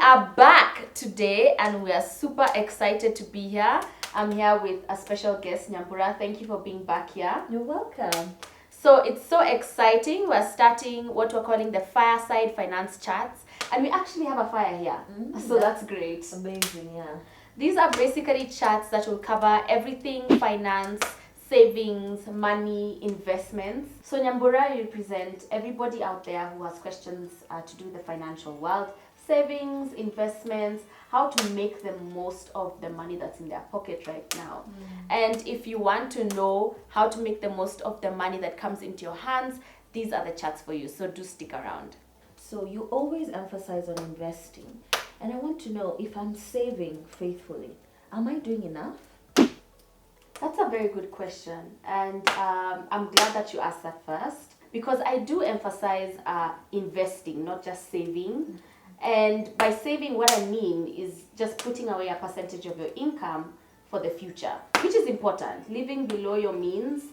are back today and we are super excited to be here. I'm here with a special guest, Nyambura. Thank you for being back here. You're welcome. So it's so exciting. We're starting what we're calling the fireside finance chats, and we actually have a fire here. So that's great. Amazing, yeah. These are basically chats that will cover everything finance, savings, money, investments. So Nyambura, you represent everybody out there who has questions to do with the financial world, savings, investments, how to make the most of the money that's in their pocket right now. And if you want to know how to make the most of the money that comes into your hands, these are the chats for you. So do stick around. So you always emphasize on investing. And I want to know, if I'm saving faithfully, am I doing enough? That's a very good question, and I'm glad that you asked that first, because I do emphasize investing, not just saving. And by saving, what I mean is just putting away a percentage of your income for the future, which is important. Living below your means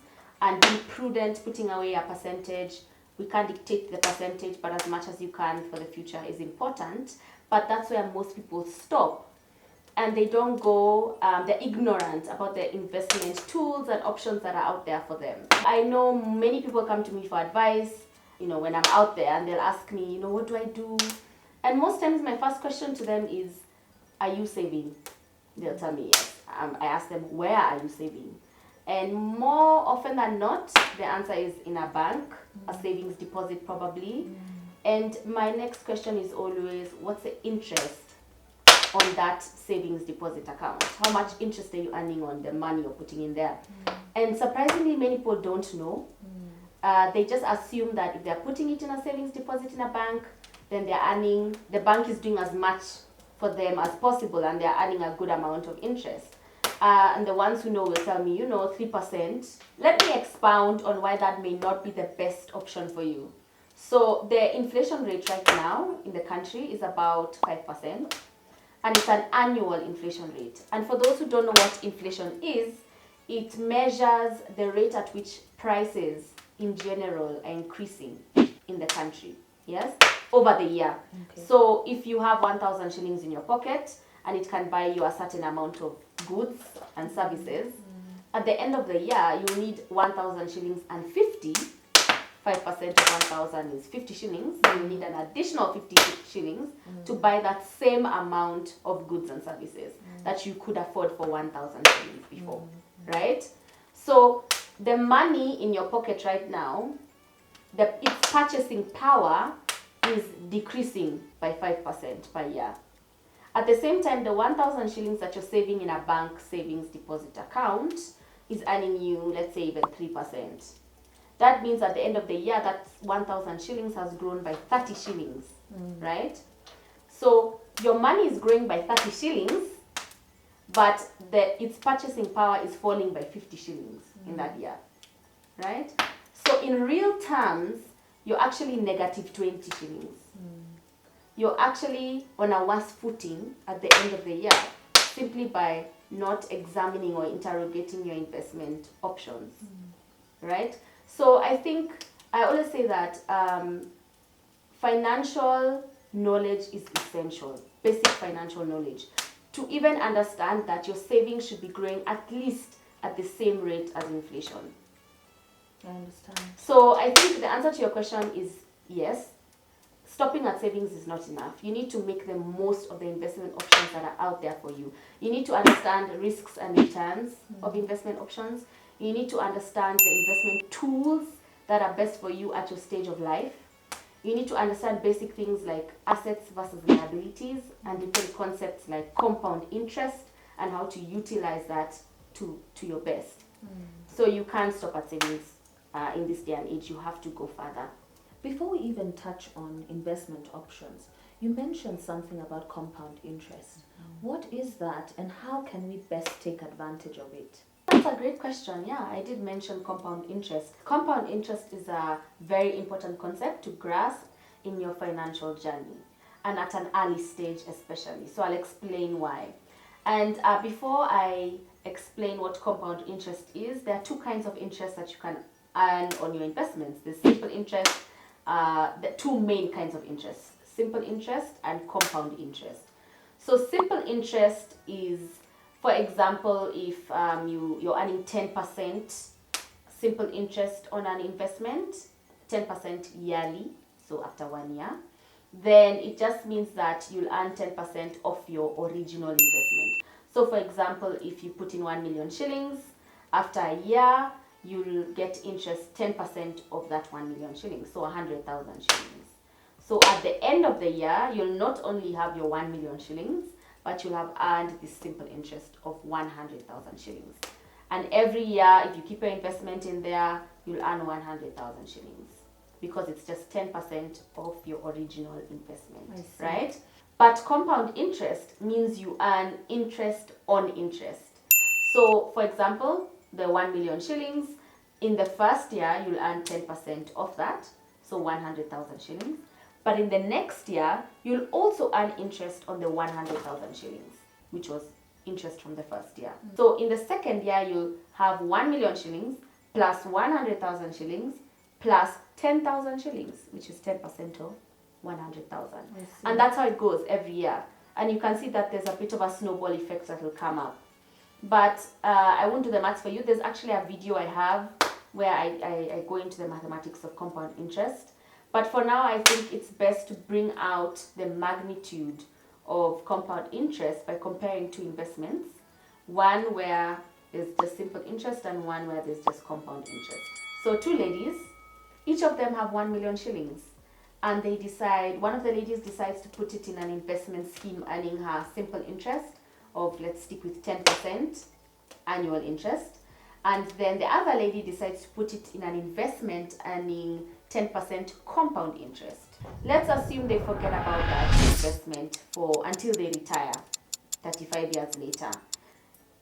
and being prudent, putting away a percentage. We can't dictate the percentage, but as much as you can for the future is important. But that's where most people stop. And they don't go, they're ignorant about the investment tools and options that are out there for them. I know many people come to me for advice, when I'm out there, and they'll ask me, what do I do? And most times my first question to them is, are you saving? They'll tell me yes. I ask them, where are you saving? And more often than not, the answer is in a bank, a savings deposit probably. And my next question is always, what's the interest on that savings deposit account? How much interest are you earning on the money you're putting in there? And surprisingly, many people don't know. They just assume that if they're putting it in a savings deposit in a bank, then the bank is doing as much for them as possible, and they're earning a good amount of interest. And the ones who know will tell me, 3%. Let me expound on why that may not be the best option for you. So the inflation rate right now in the country is about 5%. And it's an annual inflation rate. And for those who don't know what inflation is, it measures the rate at which prices in general are increasing in the country, yes, over the year. Okay. So if you have 1,000 shillings in your pocket and it can buy you a certain amount of goods and services, at the end of the year, you need 1,000 shillings and 50. 5% of 1,000 is 50 shillings. You need an additional 50 shillings to buy that same amount of goods and services that you could afford for 1,000 shillings before, right? So the money in your pocket right now, its purchasing power is decreasing by 5% per year. At the same time, the 1,000 shillings that you're saving in a bank savings deposit account is earning you, let's say, even 3%. That means at the end of the year, that 1,000 shillings has grown by 30 shillings, right? So your money is growing by 30 shillings, but its purchasing power is falling by 50 shillings in that year, right? So in real terms, you're actually negative 20 shillings. You're actually on a worse footing at the end of the year, simply by not examining or interrogating your investment options, right? So I think I always say that financial knowledge is essential, basic financial knowledge, to even understand that your savings should be growing at least at the same rate as inflation. I understand. So I think the answer to your question is yes. Stopping at savings is not enough. You need to make the most of the investment options that are out there for you. You need to understand the risks and returns of investment options. You need to understand the investment tools that are best for you at your stage of life. You need to understand basic things like assets versus liabilities and different concepts like compound interest and how to utilize that to your best. So you can't stop at savings in this day and age. You have to go further. Before we even touch on investment options, you mentioned something about compound interest. What is that, and how can we best take advantage of it? That's a great question. Yeah, I did mention compound interest. Compound interest is a very important concept to grasp in your financial journey, and at an early stage especially. So I'll explain why. And before I explain what compound interest is, there are two kinds of interest that you can earn on your investments. There's simple interest, the two main kinds of interest. simple interest and compound interest. So simple interest is, for example, if you're earning 10% simple interest on an investment, 10% yearly, so after 1 year, then it just means that you'll earn 10% of your original investment. So for example, if you put in 1 million shillings, after a year, you'll get interest 10% of that 1 million shillings, so 100,000 shillings. So at the end of the year, you'll not only have your 1 million shillings, but you'll have earned this simple interest of 100,000 shillings. And every year, if you keep your investment in there, you'll earn 100,000 shillings because it's just 10% of your original investment, right? But compound interest means you earn interest on interest. So, for example, the 1 million shillings, in the first year, you'll earn 10% of that, so 100,000 shillings. But in the next year, you'll also earn interest on the 100,000 shillings, which was interest from the first year. So in the second year, you'll have 1 million shillings plus 100,000 shillings plus 10,000 shillings, which is 10% of 100,000. And that's how it goes every year. And you can see that there's a bit of a snowball effect that will come up. But I won't do the maths for you. There's actually a video I have where I go into the mathematics of compound interest. But for now, I think it's best to bring out the magnitude of compound interest by comparing two investments. One where there's just simple interest and one where there's just compound interest. So two ladies, each of them have 1 million shillings. And they decide, one of the ladies decides to put it in an investment scheme earning her simple interest of, let's stick with 10% annual interest. And then the other lady decides to put it in an investment earning 10% compound interest. Let's assume they forget about that investment until they retire 35 years later.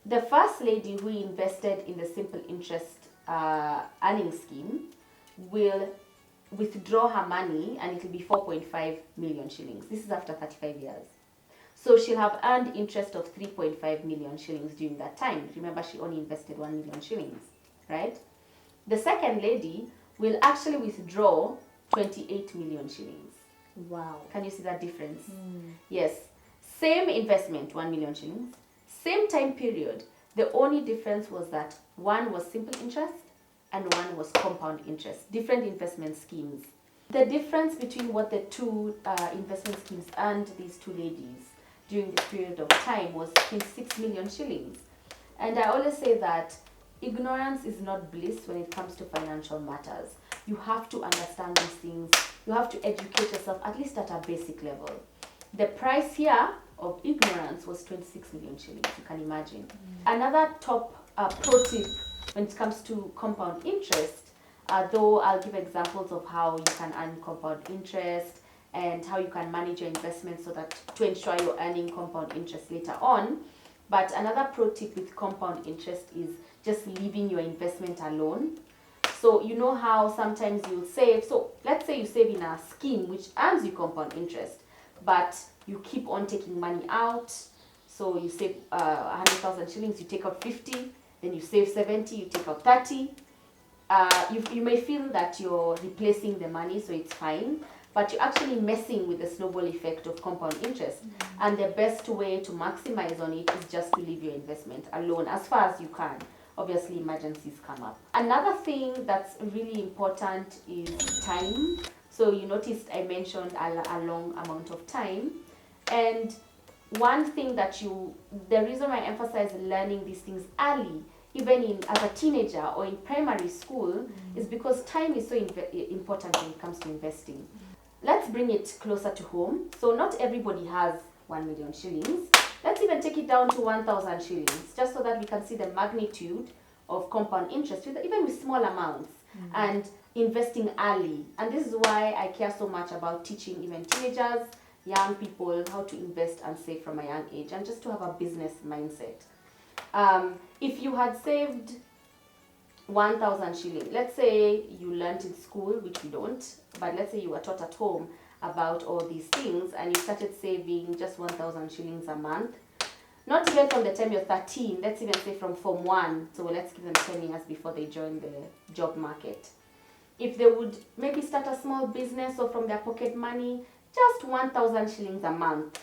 The first lady who invested in the simple interest earning scheme will withdraw her money and it will be 4.5 million shillings. This is after 35 years. So she'll have earned interest of 3.5 million shillings during that time. Remember, she only invested 1 million shillings, right? The second lady will actually withdraw 28 million shillings. Wow. Can you see that difference? Yes. Same investment, 1 million shillings. Same time period. The only difference was that one was simple interest and one was compound interest. Different investment schemes. The difference between what the two investment schemes earned these two ladies during this period of time was 26 million shillings. And I always say that ignorance is not bliss when it comes to financial matters. You have to understand these things. You have to educate yourself, at least at a basic level. The price here of ignorance was 26 million shillings, you can imagine. Another top pro tip when it comes to compound interest, though I'll give examples of how you can earn compound interest and how you can manage your investments so that to ensure you're earning compound interest later on. But another pro tip with compound interest is just leaving your investment alone. So you know how sometimes you'll save, so let's say you save in a scheme which earns you compound interest, but you keep on taking money out. So you save 100,000 shillings, you take out 50, then you save 70, you take out 30. You may feel that you're replacing the money, so it's fine, but you're actually messing with the snowball effect of compound interest. And the best way to maximize on it is just to leave your investment alone as far as you can. Obviously, emergencies come up. Another thing that's really important is time. So you noticed I mentioned a long amount of time. And one thing that the reason why I emphasize learning these things early, even as a teenager or in primary school, is because time is so important when it comes to investing. Let's bring it closer to home. So not everybody has 1 million shillings. Let's even take it down to 1,000 shillings, just so that we can see the magnitude of compound interest, even with small amounts, and investing early. And this is why I care so much about teaching even teenagers, young people, how to invest and save from a young age, and just to have a business mindset. If you had saved 1,000 shillings, let's say you learned in school, which we don't, but let's say you were taught at home about all these things and you started saving just 1,000 shillings a month, not even from the time you're 13, let's even say from Form 1, so let's give them 10 years before they join the job market. If they would maybe start a small business or from their pocket money, just 1,000 shillings a month.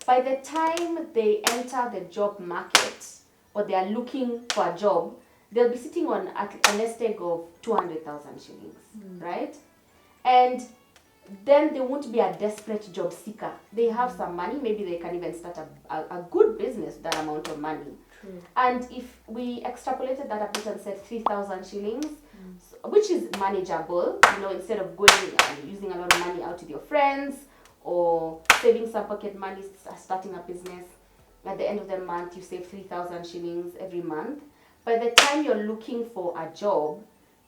By the time they enter the job market or they are looking for a job, they'll be sitting on a nest egg of 200,000 shillings, right? And then they won't be a desperate job seeker. They have some money, maybe they can even start a good business with that amount of money. True. And if we extrapolated that a bit and said 3,000 shillings, which is manageable, instead of going and using a lot of money out with your friends or saving some pocket money, starting a business, at the end of the month you save 3,000 shillings every month. By the time you're looking for a job,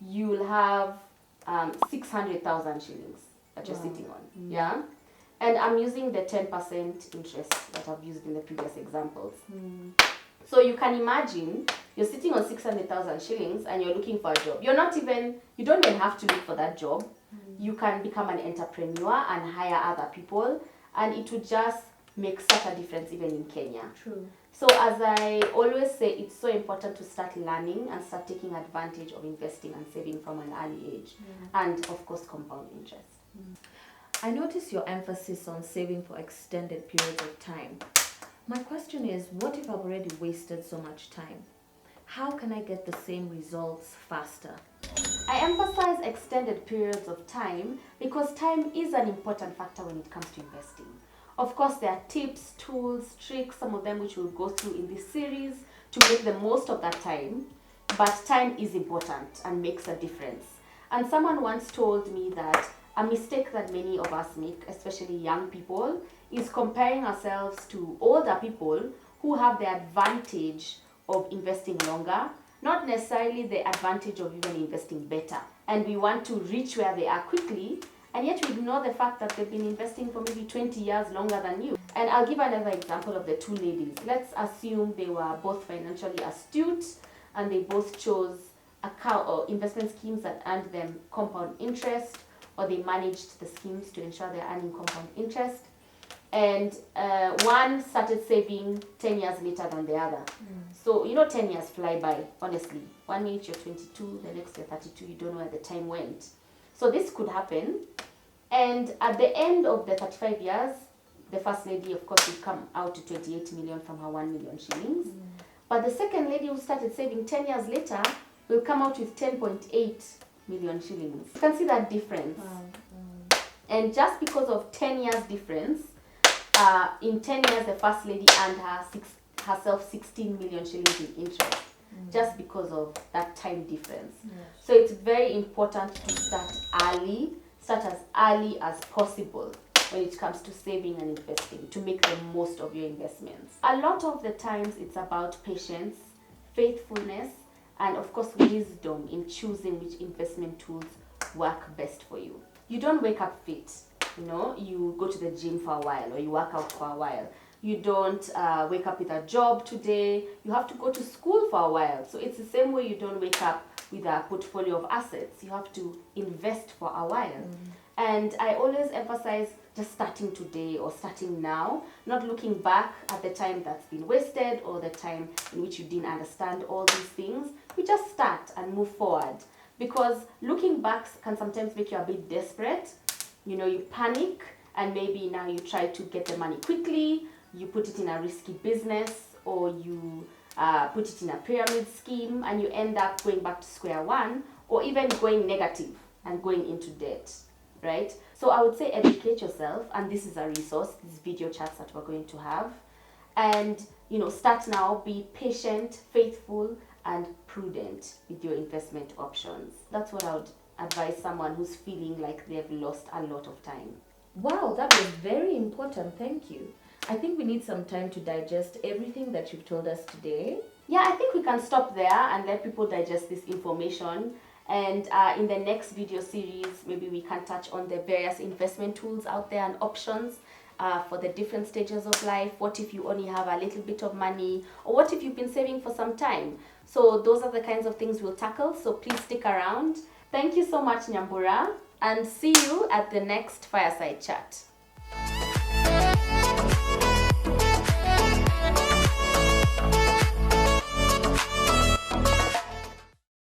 you'll have 600,000 shillings that you're sitting on. Yeah, and I'm using the 10% interest that I've used in the previous examples. So you can imagine you're sitting on 600,000 shillings and you're looking for a job. You don't even have to look for that job. You can become an entrepreneur and hire other people, and it would just make such a difference even in Kenya. True. So as I always say, it's so important to start learning and start taking advantage of investing and saving from an early age. And of course, compound interest. I notice your emphasis on saving for extended periods of time. My question is, what if I've already wasted so much time? How can I get the same results faster? I emphasize extended periods of time because time is an important factor when it comes to investing. Of course, there are tips, tools, tricks, some of them which we'll go through in this series to make the most of that time. But time is important and makes a difference. And someone once told me that a mistake that many of us make, especially young people, is comparing ourselves to older people who have the advantage of investing longer, not necessarily the advantage of even investing better. And we want to reach where they are quickly, and yet we ignore the fact that they've been investing for maybe 20 years longer than you. And I'll give another example of the two ladies. Let's assume they were both financially astute and they both chose account or investment schemes that earned them compound interest, or they managed the schemes to ensure they're earning compound interest. And one started saving 10 years later than the other. So, 10 years fly by, honestly. 1 minute you're 22, the next you're 32, you don't know where the time went. So this could happen. And at the end of the 35 years, the first lady, of course, will come out to 28 million from her 1 million shillings. But the second lady who started saving 10 years later will come out with 10.8 million shillings. You can see that difference. And just because of 10 years difference, in 10 years, the first lady earned herself 16 million shillings in interest, just because of that time difference. So it's very important to start as early as possible when it comes to saving and investing, to make the most of your investments. A lot of the times it's about patience, faithfulness, and of course wisdom in choosing which investment tools work best for you. You don't wake up fit. You go to the gym for a while or you work out for a while. You don't wake up with a job today. You have to go to school for a while. So it's the same way you don't wake up with a portfolio of assets. You have to invest for a while. And I always emphasize just starting today or starting now, not looking back at the time that's been wasted or the time in which you didn't understand all these things. You just start and move forward, because looking back can sometimes make you a bit desperate. You panic and maybe now you try to get the money quickly, you put it in a risky business, or you put it in a pyramid scheme, and you end up going back to square one, or even going negative and going into debt, right? So I would say educate yourself, and this is a resource, these video chats that we're going to have. And, start now, be patient, faithful, and prudent with your investment options. That's what I would advise someone who's feeling like they've lost a lot of time. Wow, that was very important. Thank you. I think we need some time to digest everything that you've told us today. Yeah, I think we can stop there and let people digest this information. And in the next video series, maybe we can touch on the various investment tools out there and options for the different stages of life. What if you only have a little bit of money? Or what if you've been saving for some time? So those are the kinds of things we'll tackle. So please stick around. Thank you so much, Nyambura, and see you at the next Fireside Chat.